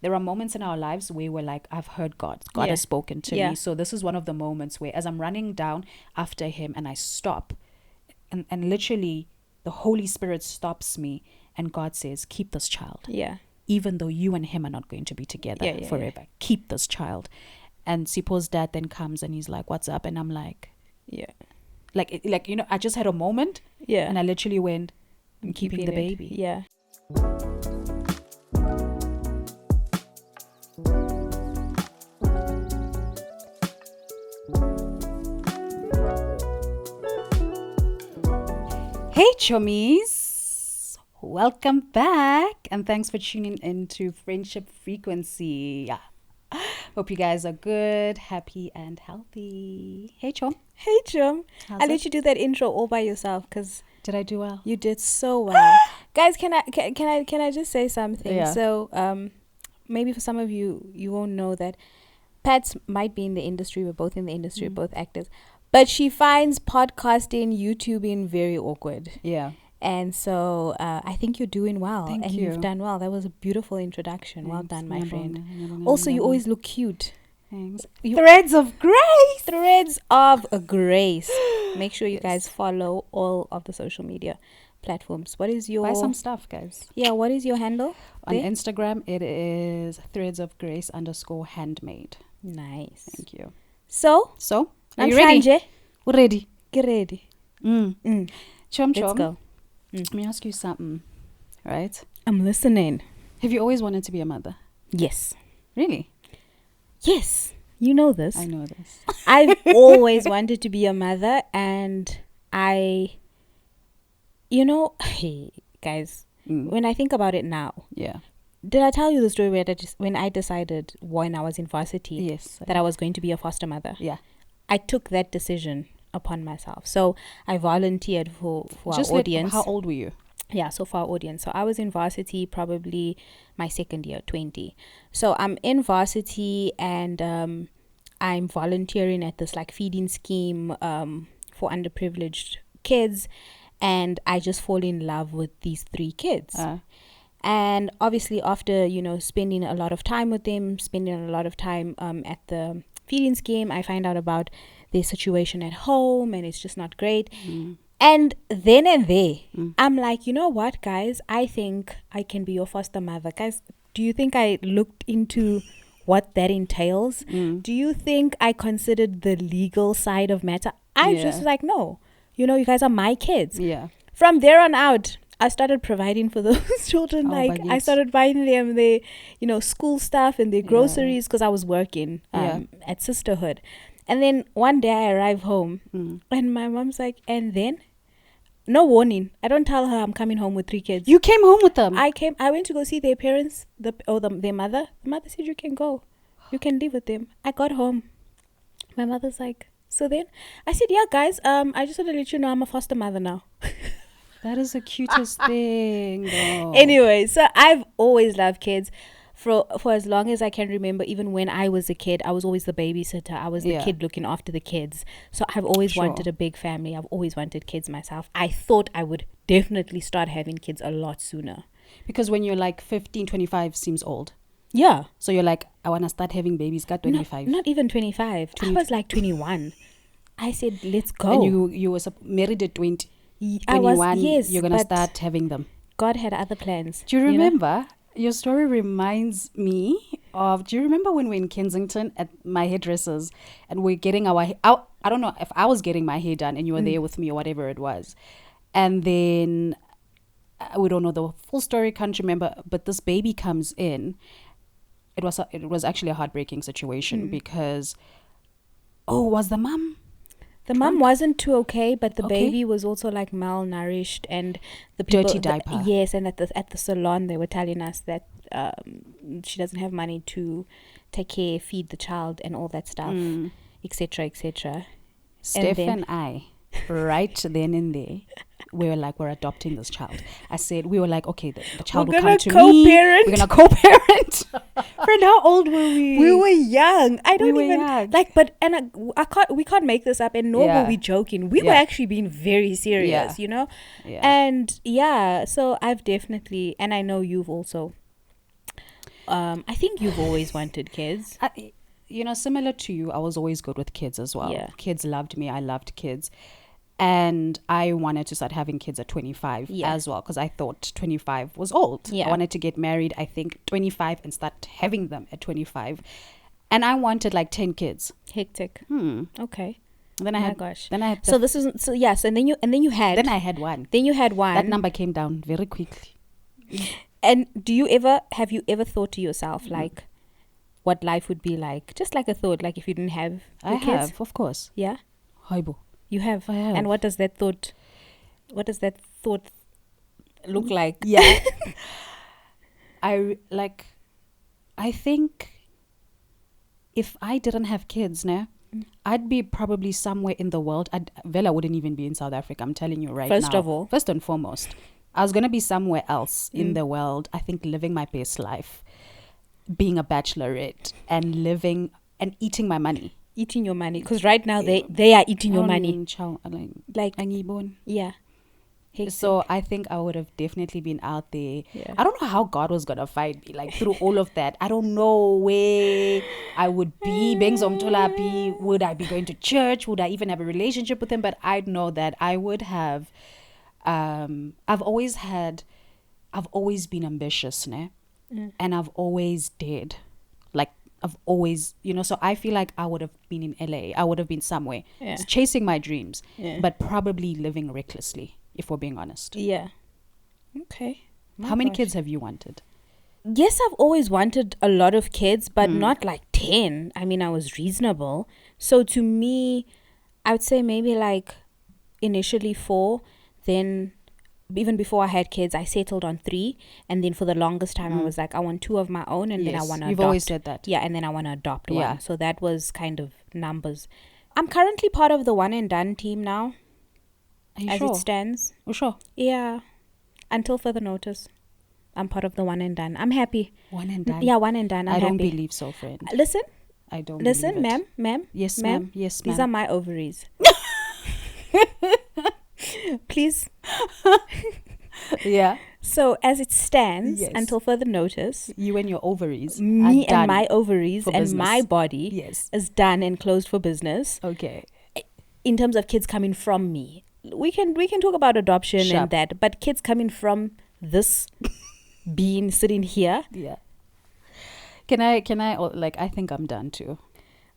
there are moments in our lives where we're like, I've heard God has spoken to me. So this is one of the moments where, as I'm running down after him and I stop, and literally the Holy Spirit stops me, and God says, keep this child. Yeah. Even though you and him are not going to be together forever. Keep this child. And Sipo's dad then comes and he's like, what's up? And I'm like, like, you know, I just had a moment. Yeah. And I literally went, I'm keeping the baby. Yeah. Hey, Chommies. Welcome back. And thanks for tuning into Friendship Frequency. Hope you guys are good, happy, and healthy. Hey, Chom. Hey, Chom. I let you do that intro all by yourself because did I do well? You did so well. Guys, can I just say something? Yeah. So maybe for some of you, you won't know that Pat might be in the industry. We're both in the industry, both actors. But she finds podcasting, YouTubing very awkward. Yeah. And so I think you're doing well. Thank and you. You've done well. That was a beautiful introduction. Thanks. Well done, my friend. Nyabonga, Also, you nyabonga. always look cute. Thanks. Threads of grace. Threads of grace. Make sure you guys follow all of the social media platforms. What is your... Buy some stuff, guys. Yeah, what is your handle? On there? Instagram, it is threadsofgrace_handmade. Nice. Thank you. So, are you ready? We're ready. Get ready. Chom. Let's go. Let me ask you something, right? I'm listening. Have you always wanted to be a mother? Yes. Really? Yes. You know this. I know this. I've always wanted to be a mother, and hey, guys, when I think about it now, yeah. Did I tell you the story when I decided when I was in varsity Yes. that I was going to be a foster mother? Yeah. I took that decision upon myself. So I volunteered for Just our audience. How old were you? Yeah, so for our audience. So I was in varsity probably my second year, 20. So I'm in varsity and I'm volunteering at this like feeding scheme for underprivileged kids. And I just fall in love with these 3 kids. And obviously after, spending a lot of time with them, spending a lot of time at the feeding scheme, I find out about their situation at home and it's just not great. And then and there, I'm like, you know what, guys? I think I can be your foster mother. Guys, do you think I looked into what that entails? Do you think I considered the legal side of matter? I just like, no. You guys are my kids. Yeah. From there on out, I started providing for those children. I started buying them their, school stuff and their groceries because I was working at Sisterhood. And then one day I arrive home and my mom's like, and then? No warning. I don't tell her I'm coming home with 3 kids. You came home with them? I went to go see their parents, their mother. The mother said, you can go. You can live with them. I got home. My mother's like, so then? I said, yeah, guys, I just want to let you know I'm a foster mother now. That is the cutest thing, though. Anyway, so I've always loved kids. For as long as I can remember, even when I was a kid, I was always the babysitter. I was the kid looking after the kids. So I've always wanted a big family. I've always wanted kids myself. I thought I would definitely start having kids a lot sooner. Because when you're like 15, 25 seems old. Yeah. So you're like, I want to start having babies. Got 25. Not even 25. I was like 21. I said, let's go. And you were married at 20. 21, I was, yes, you're going to start having them. God had other plans. Do you remember? Your story reminds me of, do you remember when we were in Kensington at my hairdressers and we're getting I don't know if I was getting my hair done and you were there with me or whatever it was. And then we don't know the full story, can't remember, but this baby comes in. It was actually a heartbreaking situation because, was the mom? The mom wasn't too okay, but the baby was also like malnourished and the people, dirty diaper. Yes, and at the salon they were telling us that she doesn't have money to take care, feed the child, and all that stuff, etc., etc. Steph and I, right then and there, we were like, we're adopting this child. We were like, okay, the child will come to me. We're gonna co-parent. Friend, how old were we? We were young. Young. We can't make this up, and nor were we joking. We were actually being very serious, Yeah. And so I've definitely, and I know you've also I think you've always wanted kids. Similar to you, I was always good with kids as well. Yeah. Kids loved me. I loved kids. And I wanted to start having kids at 25 as well, because I thought 25 was old. Yeah. I wanted to get married, I think, 25 and start having them at 25. And I wanted like 10 kids. Hectic. Okay. And then I had, gosh. Then I had, so this is, so yes. And then you had. then I had one. Then you had one. That number came down very quickly. And have you ever thought to yourself, like, what life would be like? Just like a thought, like if you didn't have I kids? have, of course. Yeah? Haibo. You have? I have. And what does that thought look like? Yeah. I think if I didn't have kids now, I'd be probably somewhere in the world. Vela wouldn't even be in South Africa. I'm telling you right now. First of all. First and foremost. I was going to be somewhere else in the world. I think living my best life. Being a bachelorette and living and eating my money. Eating your money. Because right now they are eating your money. Like, yeah. Hectic. So I think I would have definitely been out there. Yeah. I don't know how God was going to find me, like through all of that. I don't know where I would be. Would I be going to church? Would I even have a relationship with him? But I know that I would have. I've always been ambitious, ne? And I've always dared. Like, I've always, so I feel like I would have been in LA. I would have been somewhere chasing my dreams, but probably living recklessly, if we're being honest. Yeah. Okay. How many kids have you wanted? Yes, I've always wanted a lot of kids, but not like 10. I mean, I was reasonable. So to me, I would say maybe like initially 4. Then even before I had kids, I settled on 3. And then for the longest time, I was like, I want 2 of my own. And then I want to adopt. You've always said that. Yeah, and then I want to adopt one. So that was kind of numbers. I'm currently part of the one and done team now. Are you as sure? It stands. You sure? Yeah. Until further notice. I'm part of the one and done. I'm happy. One and done? Yeah, one and done. I don't believe so, friend. Listen. I don't Listen, believe it. ma'am. Yes, ma'am. Yes, ma'am. These are my ovaries. Please. Yeah. So as it stands, until further notice, you and your ovaries, me and my ovaries and business. my body is done and closed for business. Okay. In terms of kids coming from me, we can talk about adoption and that, but kids coming from this being sitting here. Yeah. Can I I think I'm done too.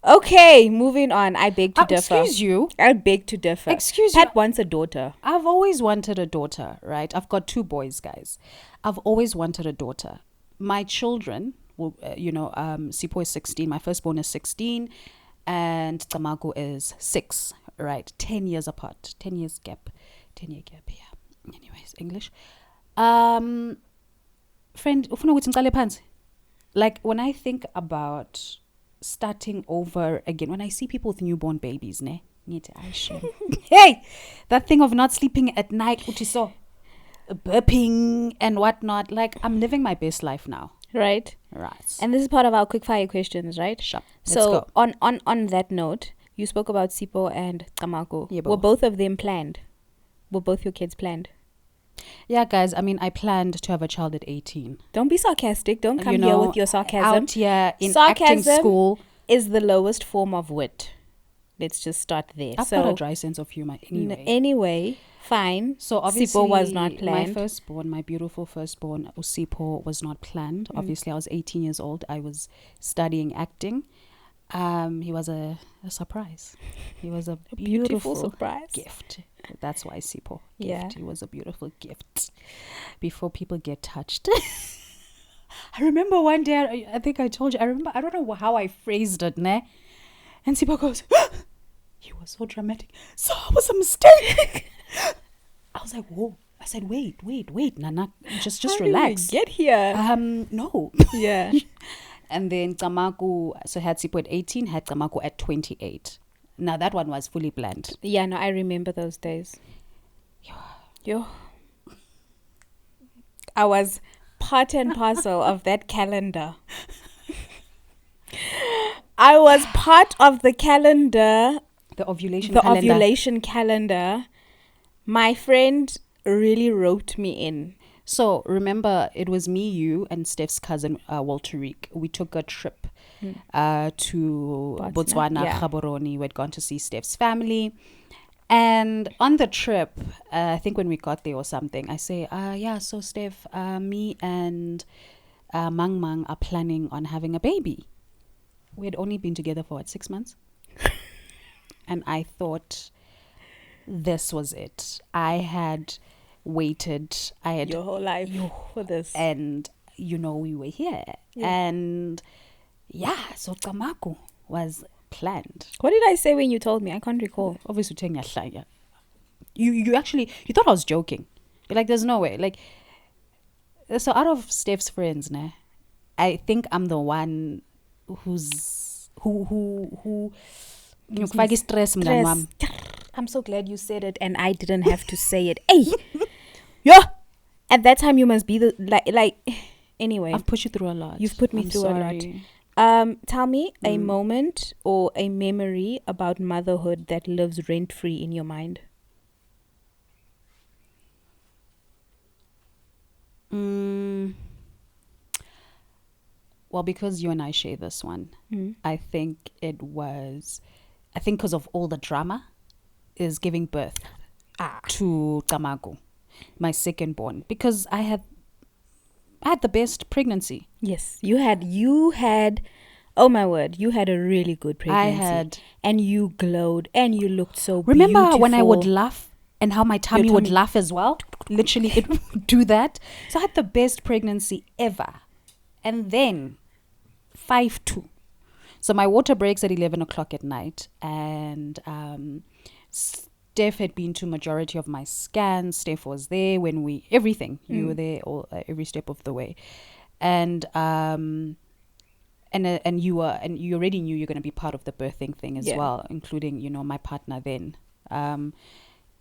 Okay, moving on. I beg to differ. Excuse you. I beg to differ. Excuse Pat you. wants a daughter. I've always wanted a daughter, right? I've got 2 boys, guys. I've always wanted a daughter. My children, Sipho is 16. My firstborn is 16. And Tamago is 6, right? 10 years apart. 10 years gap. 10-year gap, yeah. Anyways, English. Friend, ufuna ukuthi ngiqale phansi? Like, when I think about starting over again, when I see people with newborn babies, ne? Hey, that thing of not sleeping at night, so burping and whatnot. Like, I'm living my best life now. Right. Right. And this is part of our quick fire questions, right? Sure. So on that note, you spoke about Sipho and Kamako. Yeah, were both of them planned? Were both your kids planned? Yeah, guys, I mean, I planned to have a child at 18. Don't be sarcastic. Don't come here with your sarcasm. Out here in acting school is the lowest form of wit. Let's just start there. I've got a dry sense of humor anyway. Anyway, fine. So obviously, Sipho was not planned. My beautiful firstborn, Sipho, was not planned. Obviously, I was 18 years old. I was studying acting. He was a surprise. He was a beautiful surprise gift. That's why Sipho. Yeah. He was a beautiful gift. Before people get touched. I remember one day, I think I told you, I don't know how I phrased it, ne? And Sipho goes, he was so dramatic. So it was a mistake. I was like, whoa. I said, wait, Nana, just relax. Did we get here? No. Yeah. And then Tamaku, so had Sipho at 18, had Tamaku at 28. Now that one was fully planned. Yeah, no, I remember those days. Yo. I was part and parcel of that calendar. I was part of the calendar. The ovulation calendar. The ovulation calendar. My friend really wrote me in. So remember, it was me, you, and Steph's cousin Walter Reek. We took a trip to Botswana, yeah. Gaborone. We had gone to see Steph's family. And on the trip, I think when we got there or something, I say, yeah, so Steph, me and Mang Mang are planning on having a baby. We had only been together for 6 months. And I thought this was it. I had waited. I had Your whole life for this. and we were here. Yeah. And yeah, so Kamaku was planned. What did I say when you told me? I can't recall. Obviously, you actually, you thought I was joking. You're like, there's no way. Like, so out of Steph's friends, nah, I think I'm the one who stress. I'm so glad you said it and I didn't have to say it. Hey, yeah. At that time, you must be the like. Anyway, I've put you through a lot. You've put me I'm through sorry. a lot. Tell me a moment or a memory about motherhood that lives rent free in your mind. Well, because you and I share this one, I think because of all the drama, is giving birth to Tamago, my second born, because I had the best pregnancy. Yes, you had. Oh my word, you had a really good pregnancy. I had, and you glowed, and you looked so remember beautiful. when I would laugh and how my tummy would laugh as well? Literally, it would do that. So I had the best pregnancy ever. And then 5-2. So my water breaks at 11 o'clock at night. And Steph had been to majority of my scans. Steph was there when everything. You were there every step of the way. And you already knew you're going to be part of the birthing thing as well, including, my partner then.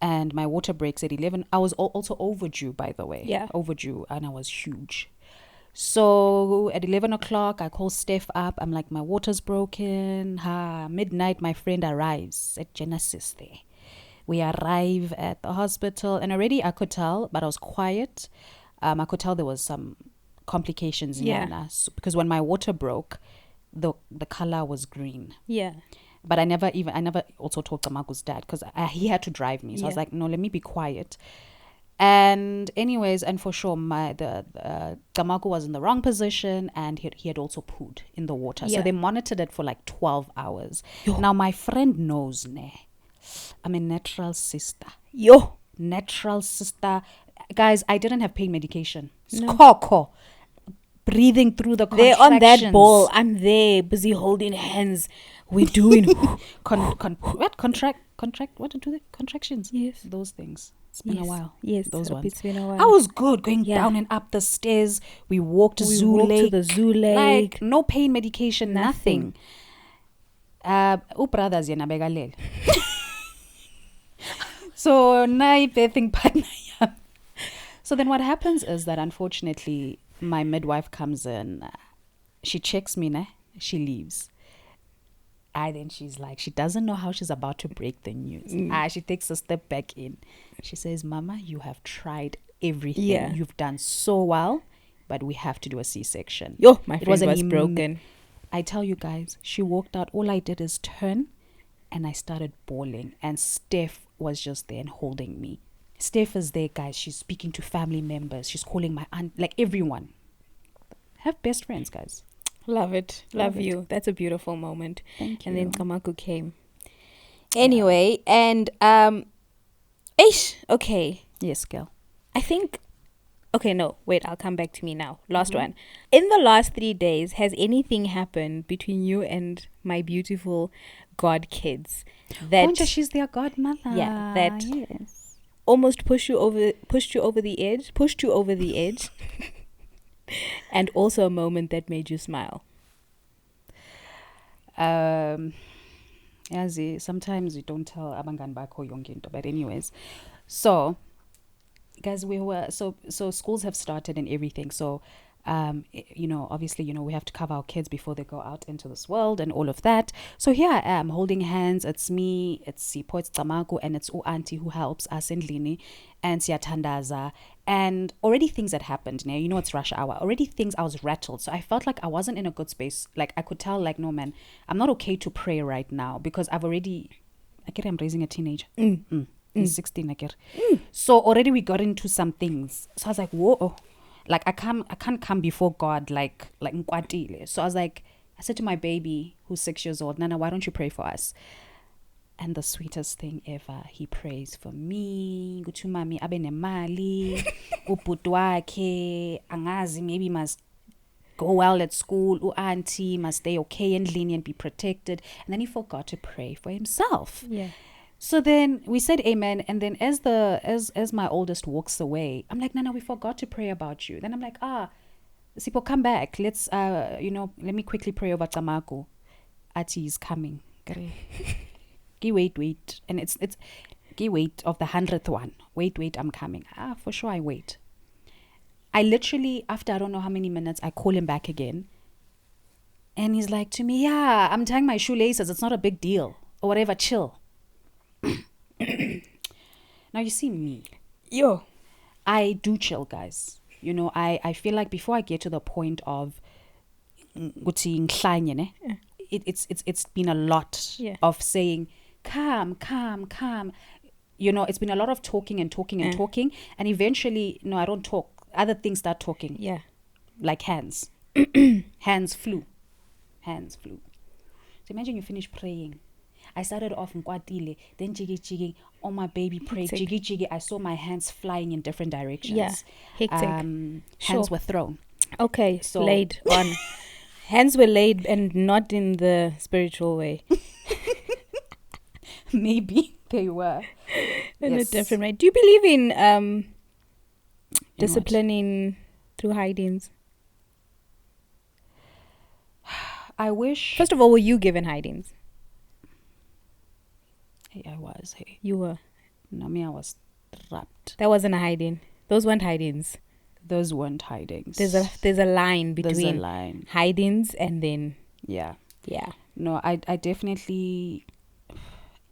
And my water breaks at 11. I was also overdue, by the way. Yeah. Overdue, and I was huge. So at 11 o'clock, I call Steph up. I'm like, my water's broken. Midnight, my friend arrives at Genesis there. We arrive at the hospital, and already I could tell, but I was quiet. I could tell there was some complications in us, because when my water broke, the color was green. Yeah. But I never also told Kamaku's dad, because he had to drive me. So I was like, no, let me be quiet. And anyways, and for sure, Kamaku was in the wrong position, and he had also pooed in the water. Yeah. So they monitored it for like 12 hours. Now my friend knows, I'm a natural sister. Natural sister. Guys, I didn't have pain medication. No. Breathing through the contractions. They're on that ball. I'm there, busy holding hands. We're doing what do they contractions? Yes, those things. It's been a while. Yes, those ones. It's been a while. I was good going down and up the stairs. We walked to the zoo lake. Like no pain medication, nothing. Brothers begalele. So na birthing partner. So then what happens is that unfortunately my midwife comes in, she checks me, she leaves. Then she's like, she doesn't know how she's about to break the news. She takes a step back in. She says, Mama, you have tried everything. Yeah. You've done so well, but we have to do a C-section. My friend was broken. I tell you guys, she walked out. All I did is turn, and I started bawling. And Steph was just there and holding me. Steph is there, guys. She's speaking to family members. She's calling my aunt, like everyone. Have best friends, guys. Love it. Love you. That's a beautiful moment. Thank you. And then Kamaku came. Anyway, and okay. Yes, girl. I think okay, no, wait, I'll come back to me now. Last one. In the last 3 days, has anything happened between you and my beautiful god kids that she's their godmother? Yeah, that almost pushed you over the edge, and also a moment that made you smile? Sometimes you don't tell abangani bakho yonke into, but anyways, so guys, we were so schools have started and everything. So Obviously, we have to cover our kids before they go out into this world and all of that. So here I am holding hands. It's me, it's Sipho, it's Tamaku, and it's auntie who helps us in Lini, and Siatandaza. And already things had happened. It's rush hour. Already things, I was rattled. So I felt like I wasn't in a good space. Like I could tell, like, no man, I'm not okay to pray right now because I'm raising a teenager. He's 16 again. So already we got into some things. So I was like, whoa. Like I can't come before God like nkwatile. So I said to my baby who's 6 years old, Nana, why don't you pray for us? And the sweetest thing ever, he prays for me. Guthi mami abe nemali, ubhuti wakhe angazi maybe must go well at school, auntie must stay okay and lenient, be protected. And then he forgot to pray for himself. Yeah. So then we said amen, and then as my oldest walks away, I'm like, Nana, we forgot to pray about you. Then I'm like, Sipo, come back. Let's let me quickly pray over Tamaku. Ati is coming. Wait. And it's wait of the 100th one. Wait, I'm coming. For sure I wait. I literally, after I don't know how many minutes, I call him back again. And he's like to me, yeah, I'm tying my shoelaces. It's not a big deal. Or whatever, chill. Now you see me. I do chill, guys. I feel like before I get to the point of it's been a lot of saying calm. It's been a lot of talking and and eventually I don't talk. Other things start talking. Like hands. Hands flew. So imagine you finish praying. I started off in Kwatile, then jiggy, oh my baby prayed, jiggy. I saw my hands flying in different directions. Yeah, hectic. Hands were thrown. Okay, so laid on. Hands were laid and not in the spiritual way. Maybe they were. In a different way. Do you believe in disciplining through hidings? I wish. First of all, were you given hidings? Hey, I was. Hey, you were. No, me, I was trapped. That wasn't a hiding. Those weren't hidings. Those weren't hidings. There's a line between hidings and then yeah. No, I definitely.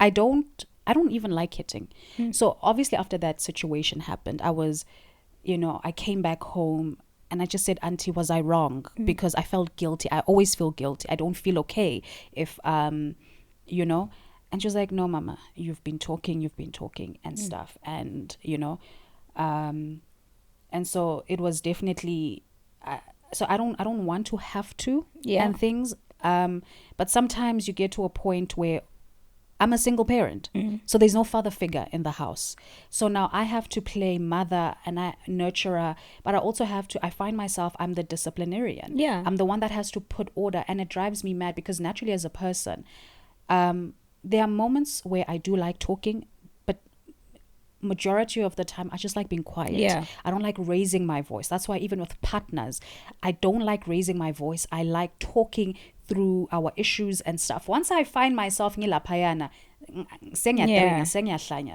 I don't even like hitting. So obviously after that situation happened, I was, I came back home and I just said, Auntie, was I wrong? Because I felt guilty. I always feel guilty. I don't feel okay if And she was like, no, Mama, you've been talking and stuff. And, and so it was definitely, so I don't want to have to and things. But sometimes you get to a point where I'm a single parent. So there's no father figure in the house. So now I have to play mother and I nurturer, but I also I find myself, I'm the disciplinarian. Yeah. I'm the one that has to put order, and it drives me mad because naturally as a person, there are moments where I do like talking, but majority of the time I just like being quiet. Yeah. I don't like raising my voice. That's why even with partners, I don't like raising my voice. I like talking through our issues and stuff. Once I find myself ngilapayana,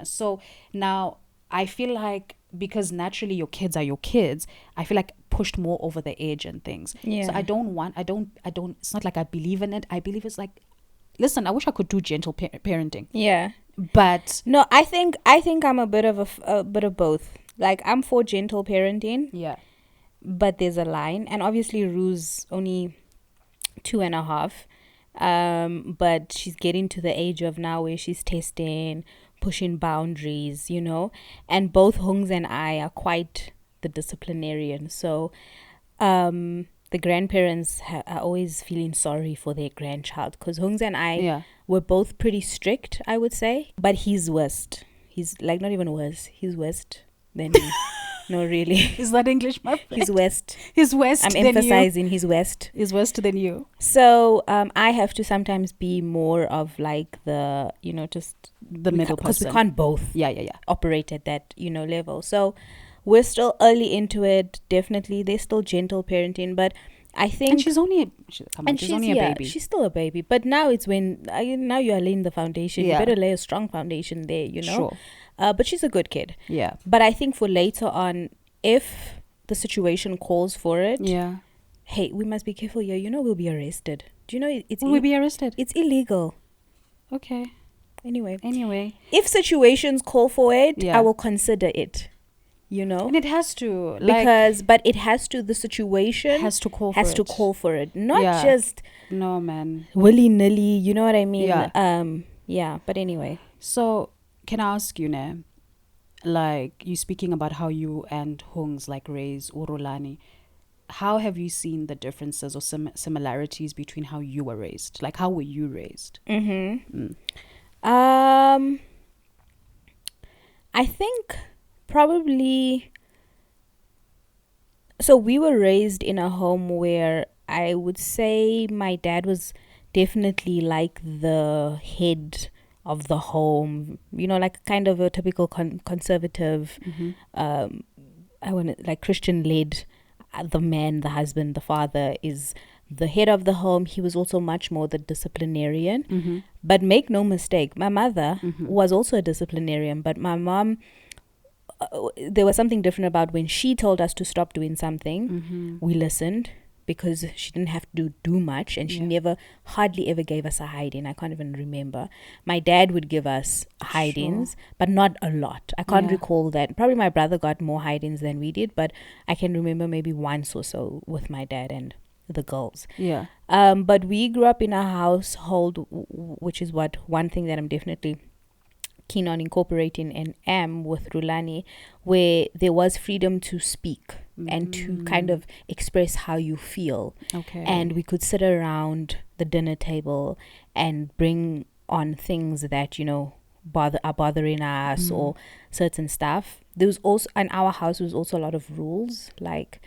so now I feel like, because naturally your kids are your kids, I feel like pushed more over the edge and things. Yeah. So I don't, it's not like I believe in it. I believe it's like, listen, I wish I could do gentle parenting. Yeah. But no, I think I'm a bit of a bit of both. Like, I'm for gentle parenting. Yeah. But there's a line, and obviously Rue's only 2.5. But she's getting to the age of now where she's testing, pushing boundaries, and both Hungs and I are quite the disciplinarian. So, the grandparents are always feeling sorry for their grandchild, because Hungs and I were both pretty strict, I would say. But he's worst. He's like, not even worse. He's worst than me. No, really. Is that English, my friend? He's west. He's west. I'm emphasizing he's west. He's worse than you. So I have to sometimes be more of like the, just the middle person. Because we can't both operate at that, level. So we're still early into it. Definitely. There's still gentle parenting. But I think... And she's only a baby. She's still a baby. But now it's when... now you are laying the foundation. You better lay a strong foundation there, Sure. But she's a good kid. Yeah. But I think for later on, if the situation calls for it, Yeah. hey, we must be careful here. We'll be arrested. Do you know it's Will we be arrested? it's illegal. Okay. Anyway, if situations call for it, Yeah. I will consider it. And it has to, like, But it has to, the situation has to call has for to it. call for it, not Yeah. just No, man. willy-nilly, you know what I mean? Yeah. But anyway. So, can I ask you, Ne? Like, you speaking about how you and Hungs like raise Urulani. How have you seen the differences or similarities between how you were raised? Like, how were you raised? I think probably, so we were raised in a home where I would say my dad was definitely like the head of the home, like kind of a typical conservative, I want to, like, Christian led. The man, the husband, the father is the head of the home. He was also much more the disciplinarian. But make no mistake, my mother was also a disciplinarian, but my mom, there was something different about when she told us to stop doing something. We listened, because she didn't have to do much, and she never, hardly ever gave us a hiding. I can't even remember. My dad would give us hidings, but not a lot. I can't recall that. Probably my brother got more hidings than we did, but I can remember maybe once or so with my dad and the girls. Yeah. But we grew up in a household, which is one thing that I'm definitely keen on incorporating and am with Rulani, where there was freedom to speak and to kind of express how you feel. Okay. And we could sit around the dinner table and bring on things that, are bothering us, or certain stuff. There was also, in our house, there was also a lot of rules, like,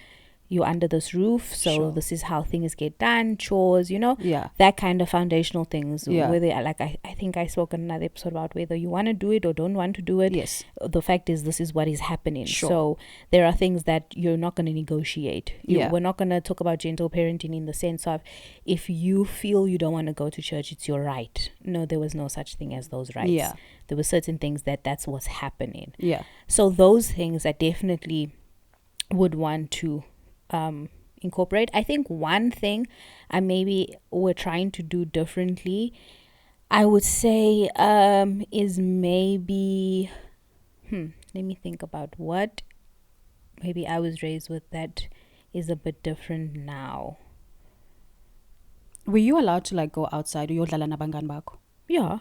you're under this roof, so this is how things get done, chores, that kind of foundational things. Whether, like, I think I spoke in another episode about whether you want to do it or don't want to do it. Yes. The fact is, this is what is happening. So there are things that you're not going to negotiate. We're not going to talk about gentle parenting in the sense of, if you feel you don't want to go to church, it's your right. No, there was no such thing as those rights. There were certain things that's what's happening. So those things I definitely would want to incorporate. I think one thing maybe we're trying to do differently, I would say, is maybe let me think about what maybe I was raised with that is a bit different now. Were you allowed to, like, go outside? Uyodlala nabangani bakho? Yeah.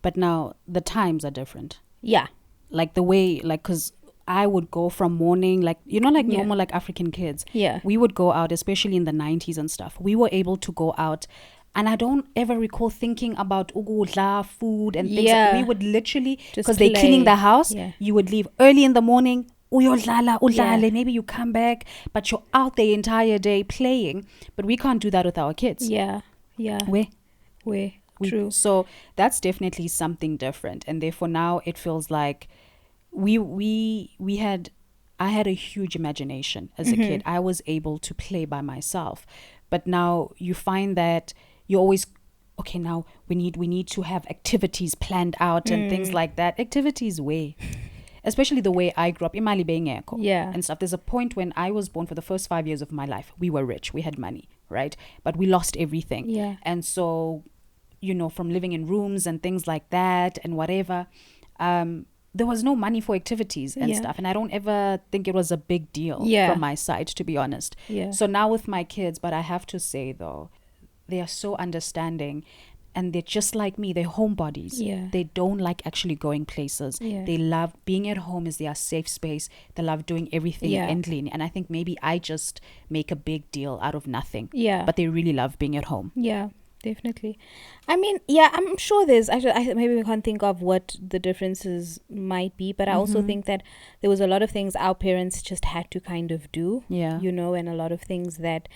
But now the times are different. Like, the way, like, because I would go from morning, like, normal, like, African kids. We would go out, especially in the 90s and stuff. We were able to go out, and I don't ever recall thinking about ugudla, food and things. We would literally, because they're cleaning the house, you would leave early in the morning, udlale, maybe you come back, but you're out the entire day playing. But we can't do that with our kids. Where? True. So that's definitely something different, and therefore now it feels like I had a huge imagination as a kid. I was able to play by myself, but now you find that you always, okay, now we need to have activities planned out and things like that. Activities way, especially the way I grew up, imali bengekho, and stuff. There's a point when I was born, for the first 5 years of my life, we were rich, we had money, right? But we lost everything. And so, from living in rooms and things like that and whatever, there was no money for activities and stuff. And I don't ever think it was a big deal from my side, to be honest. So now with my kids, but I have to say, though, they are so understanding, and they're just like me. They're homebodies. They don't like actually going places. They love being at home, is their safe space. They love doing everything endlessly. And I think maybe I just make a big deal out of nothing. But they really love being at home. Definitely. I mean, I'm sure there's actually, maybe we can't think of what the differences might be, but I also think that there was a lot of things our parents just had to kind of do, and a lot of things that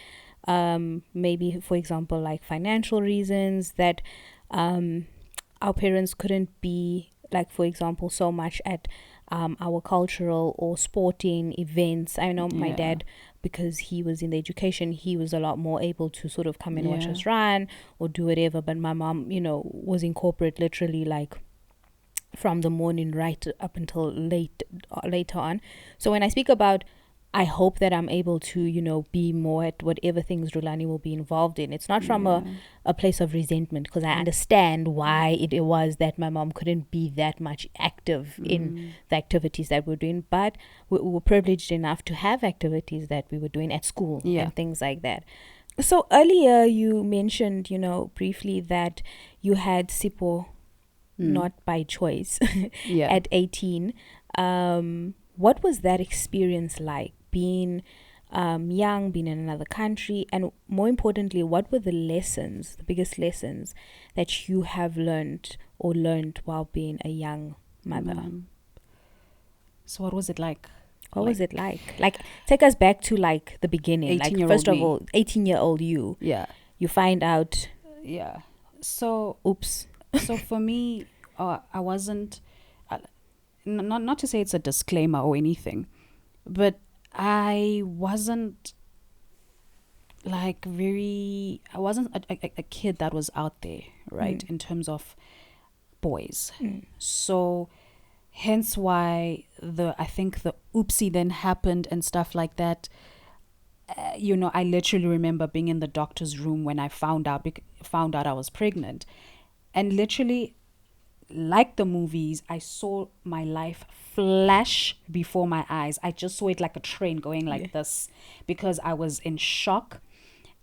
maybe, for example, like financial reasons that our parents couldn't be, like, for example, so much at our cultural or sporting events. I know my dad, because he was in the education, he was a lot more able to sort of come and watch us run or do whatever. But my mom, was in corporate, literally, like, from the morning right up until later on. So when I speak about, I hope that I'm able to, be more at whatever things Rulani will be involved in. It's not from a place of resentment, because I understand why it was that my mom couldn't be that much active in the activities that we're doing. But we were privileged enough to have activities that we were doing at school and things like that. So earlier you mentioned, briefly that you had Sipo not by choice at 18. What was that experience like, being young, being in another country, and more importantly, what were the biggest lessons that you have learned while being a young mother? So what was it like? What was it like? Like, take us back to like the beginning. Like, first of all, 18-year-old you. Yeah. You find out. Yeah. So, oops. So for me, I wasn't, not to say it's a disclaimer or anything, but I wasn't I wasn't a kid that was out there, right, in terms of boys. So hence why I think the oopsie then happened and stuff like that. I literally remember being in the doctor's room when I found out I was pregnant, and literally, like the movies, I saw my life flash before my eyes. I just saw it like a train going like this, because I was in shock.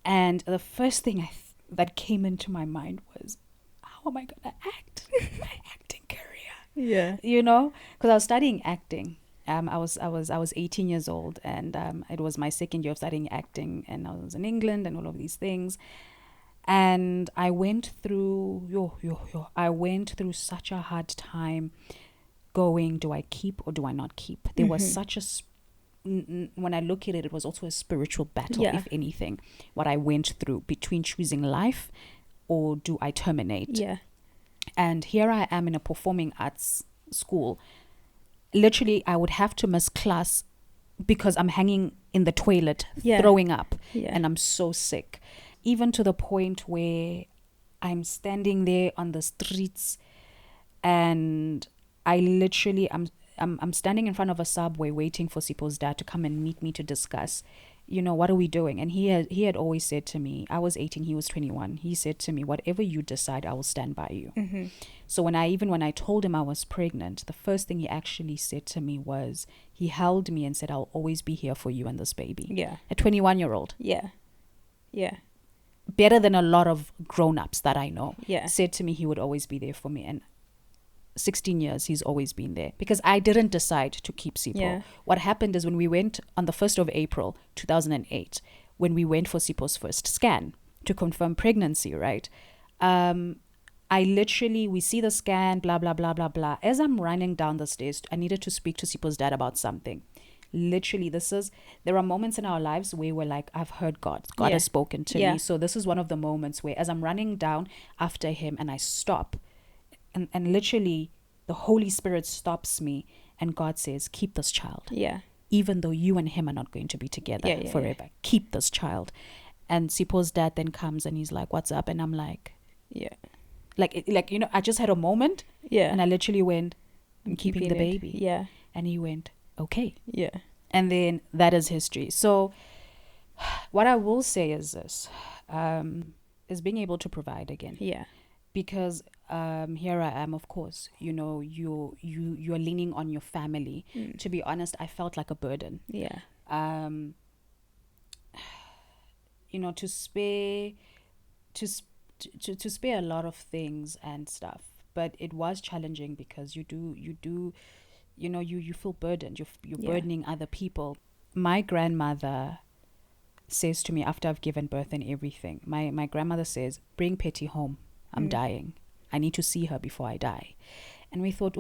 And the first thing that came into my mind was, how am I gonna act? My acting career. Yeah. Because I was studying acting. I was 18 years old, and it was my second year of studying acting, and I was in England and all of these things. And I went through I went through such a hard time going, do I keep or do I not keep? There was such a when I look at it, it was also a spiritual battle, if anything, what I went through between choosing life or do I terminate. And here I am in a performing arts school. Literally, I would have to miss class because I'm hanging in the toilet throwing up, and I'm so sick. Even to the point where I'm standing there on the streets, and I literally, I'm standing in front of a subway waiting for Sipo's dad to come and meet me to discuss, what are we doing? And he had always said to me, I was 18, he was 21. He said to me, whatever you decide, I will stand by you. So when I told him I was pregnant, the first thing he actually said to me was, he held me and said, I'll always be here for you and this baby. A 21-year-old. Better than a lot of grown-ups that I know. Said to me he would always be there for me. And 16 years he's always been there, because I didn't decide to keep Sipo. What happened is, when we went on the 1st of April 2008, when we went for Sipo's first scan to confirm pregnancy, right, we see the scan, blah blah blah blah blah. As I'm running down the stairs, I needed to speak to Sipo's dad about something. Literally, there are moments in our lives where we're like, I've heard God has spoken to me. So this is one of the moments where, as I'm running down after him, and I stop, and literally the Holy Spirit stops me, and God says, keep this child. Even though you and him are not going to be together forever. Keep this child. And Sipo's dad then comes and he's like, what's up? And I'm like, I just had a moment. And I literally went, I'm keeping the baby. And he went, okay. And then that is history. So what I will say is this, is being able to provide again. Because here I am, of course, you're leaning on your family. To be honest, I felt like a burden. To spare a lot of things and stuff, but it was challenging, because you feel burdened. You're burdening other people. My grandmother says to me, after I've given birth and everything, my grandmother says, bring Petty home. I'm dying. I need to see her before I die. And we thought,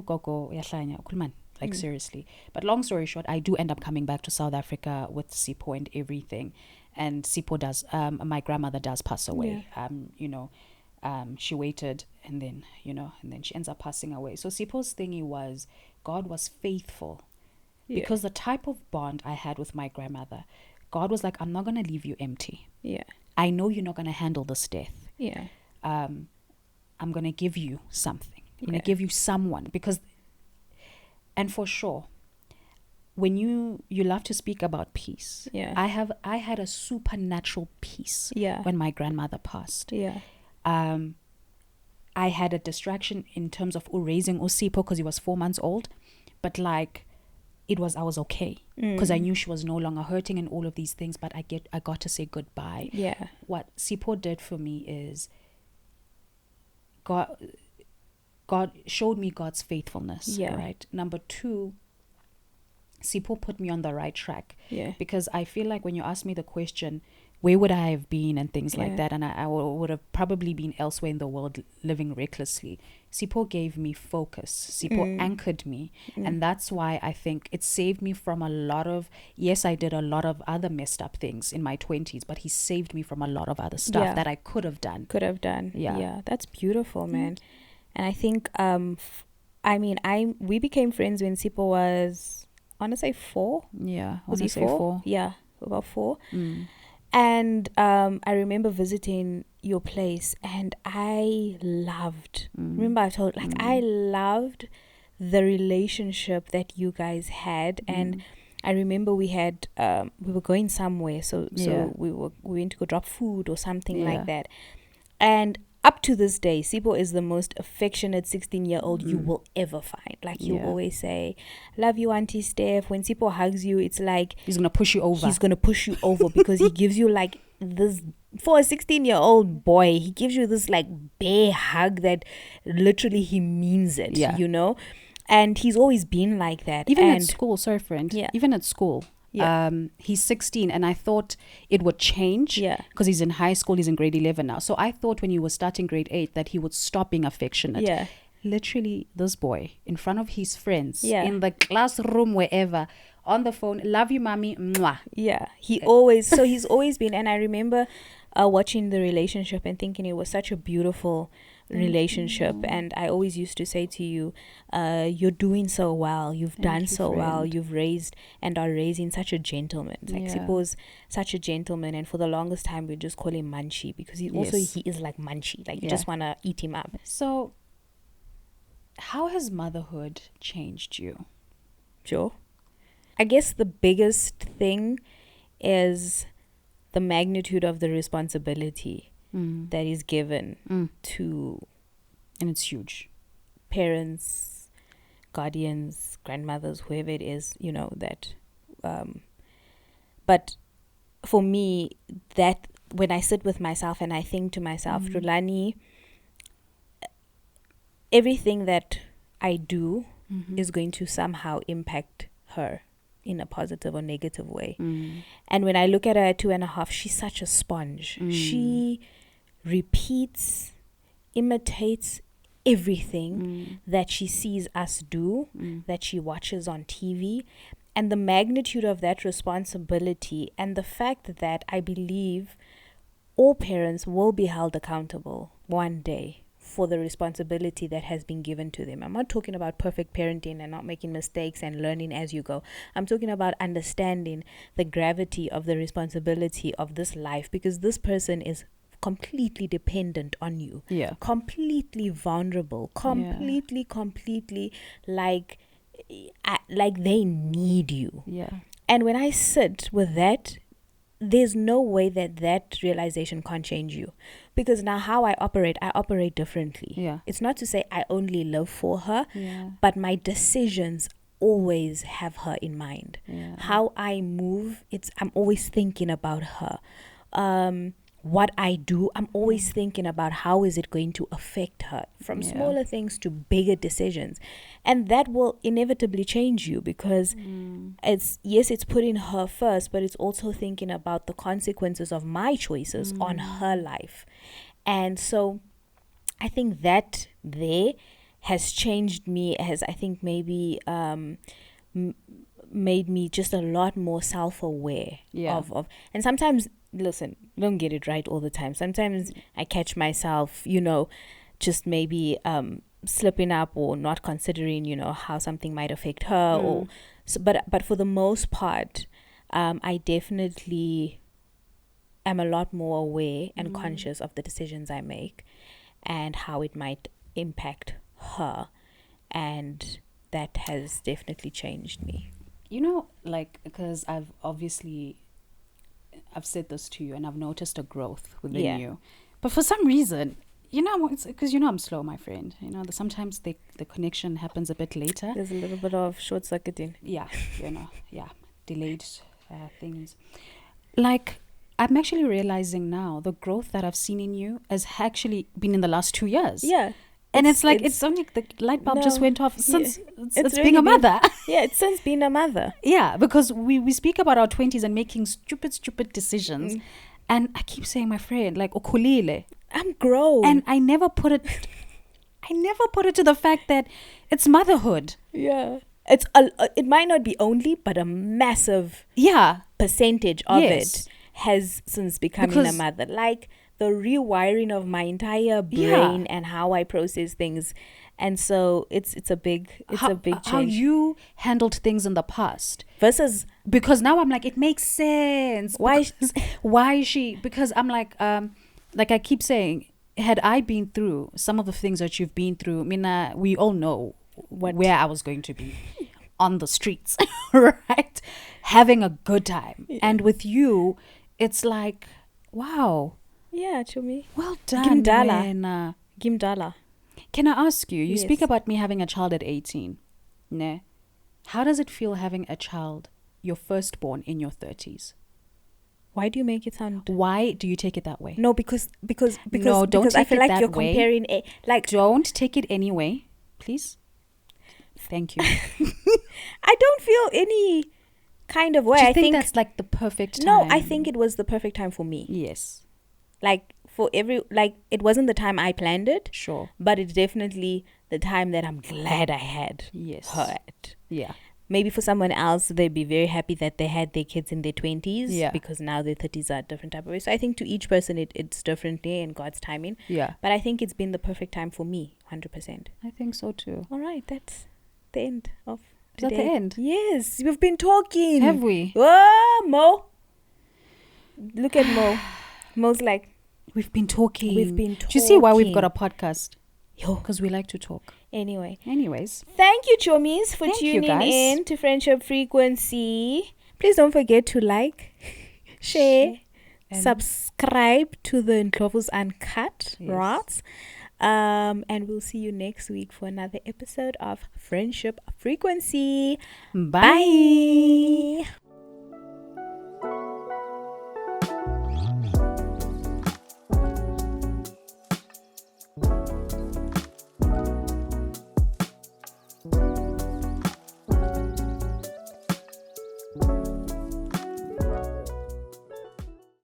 seriously. But long story short, I do end up coming back to South Africa with Sipo and everything. And Sipo does, my grandmother does pass away. She waited, and then she ends up passing away. So Sipo's thingy was, God was faithful. Because the type of bond I had with my grandmother, God was like, I'm not going to leave you empty. I know you're not going to handle this death. I'm going to give you something. give you someone, because, and for sure, when you love to speak about peace, I had a supernatural peace when my grandmother passed. I had a distraction in terms of raising Osipo because he was 4 months old, but like I was okay because I knew she was no longer hurting and all of these things, but I got to say goodbye. What Sipo did for me is God showed me God's faithfulness, right? Number 2, Sipo put me on the right track, because I feel like when you ask me the question, where would I have been and things like that, and I would have probably been elsewhere in the world living recklessly. Sipo gave me focus. Sipo anchored me, and that's why I think it saved me from a lot of, yes, I did a lot of other messed up things in my 20s, but he saved me from a lot of other stuff that I could have done. Yeah, that's beautiful, man. And I think we became friends when Sipo was, I want to say 4. Was he 4? Yeah, about 4. And I remember visiting your place, and I loved, remember I told, like, I loved the relationship that you guys had. And I remember we were going somewhere, so we went to go drop food or something like that. And up to this day, Sipo is the most affectionate 16-year-old you will ever find. Like, you always say, love you, Auntie Steph. When Sipo hugs you, it's like he's gonna push you over. Because he gives you like this, for a 16-year-old boy, he gives you this like bare hug that literally he means it, you know. And he's always been like that. Even at school, sorry friend, even at school. He's 16, and I thought it would change because he's in high school, he's in grade 11 now. So I thought when he was starting grade 8 that he would stop being affectionate. Literally, this boy in front of his friends, in the classroom, wherever, on the phone, love you, mommy, mwah. He's always been. And I remember watching the relationship and thinking it was such a beautiful relationship. And I always used to say to you, you're doing so well, you've done so well, you've raised and are raising such a gentleman. Like, Sipo's such a gentleman, and for the longest time we just call him Munchie, because he is like Munchie, like you just want to eat him up. So how has motherhood changed you? Sure. I guess the biggest thing is the magnitude of the responsibility that is given to, and it's huge, parents, guardians, grandmothers, whoever it is, you know, that but for me, that when I sit with myself and I think to myself, Rulani, everything that I do is going to somehow impact her in a positive or negative way. And when I look at her at 2.5, she's such a sponge. She repeats, imitates everything that she sees us do, that she watches on TV. And the magnitude of that responsibility, and the fact that I believe all parents will be held accountable one day for the responsibility that has been given to them. I'm not talking about perfect parenting and not making mistakes and learning as you go. I'm talking about understanding the gravity of the responsibility of this life, because this person is completely dependent on you, completely vulnerable, completely like they need you. And when I sit with that, there's no way that realization can't change you, because now how I operate differently. It's not to say I only live for her, but my decisions always have her in mind. How I move, I'm always thinking about her. What I do, I'm always thinking about how is it going to affect her, from smaller things to bigger decisions. And that will inevitably change you, because it's putting her first, but it's also thinking about the consequences of my choices on her life. And so I think that there has changed me, has I think maybe made me just a lot more self-aware of and sometimes, listen, don't get it right all the time. Sometimes I catch myself, just maybe slipping up or not considering, how something might affect her. Or so, but for the most part, I definitely am a lot more aware and conscious of the decisions I make and how it might impact her, and that has definitely changed me. You know, like, because I've said this to you, and I've noticed a growth within you. But for some reason, you know, it's because I'm slow, my friend. You know, sometimes the connection happens a bit later. There's a little bit of short circuiting. Yeah, delayed things. Like, I'm actually realizing now the growth that I've seen in you has actually been in the last 2 years. Yeah. And it's only the light bulb just went off since it's really being a mother. It's since being a mother. Yeah, because we speak about our 20s and making stupid decisions. And I keep saying, my friend, like, ukhulile. I'm grown. And I never put it to the fact that it's motherhood. Yeah. It might not be only, but a massive percentage of it has since becoming a mother. Like, the rewiring of my entire brain and how I process things. And so it's a big change. How you handled things in the past versus, because now I'm like, it makes sense. Why she? Because I'm like I keep saying, had I been through some of the things that you've been through, Mina, we all know where I was going to be, on the streets, right? Having a good time. Yeah. And with you, it's like, wow. Yeah, Chumi. Well done. Gimdala. Can I ask you? You speak about me having a child at 18. Ne? How does it feel having a child, your firstborn, in your 30s? Why do you make it sound? Why do you take it that way? No, because no, don't because take I feel it like you're way. Comparing don't take it anyway, please. Thank you. I don't feel any kind of way. Do you think that's like the perfect time? No, I think it was the perfect time for me. Yes. Like, it wasn't the time I planned it. Sure. But it's definitely the time that I'm glad I had her at. Yeah. Maybe for someone else, they'd be very happy that they had their kids in their 20s. Yeah. Because now their 30s are a different type of way. So I think to each person, it's differently in God's timing. Yeah. But I think it's been the perfect time for me, 100%. I think so too. All right. That's the end of today. Is that the end? Yes. We've been talking. Have we? Oh, Mo. Look at Mo. Mo's like, we've been talking. Do you see why we've got a podcast? Because we like to talk. Anyways. Thank you, Chommies, for tuning in to Friendship Frequency. Please don't forget to like, share, subscribe to the Ndlovus Uncut, right? And we'll see you next week for another episode of Friendship Frequency. Bye. Bye.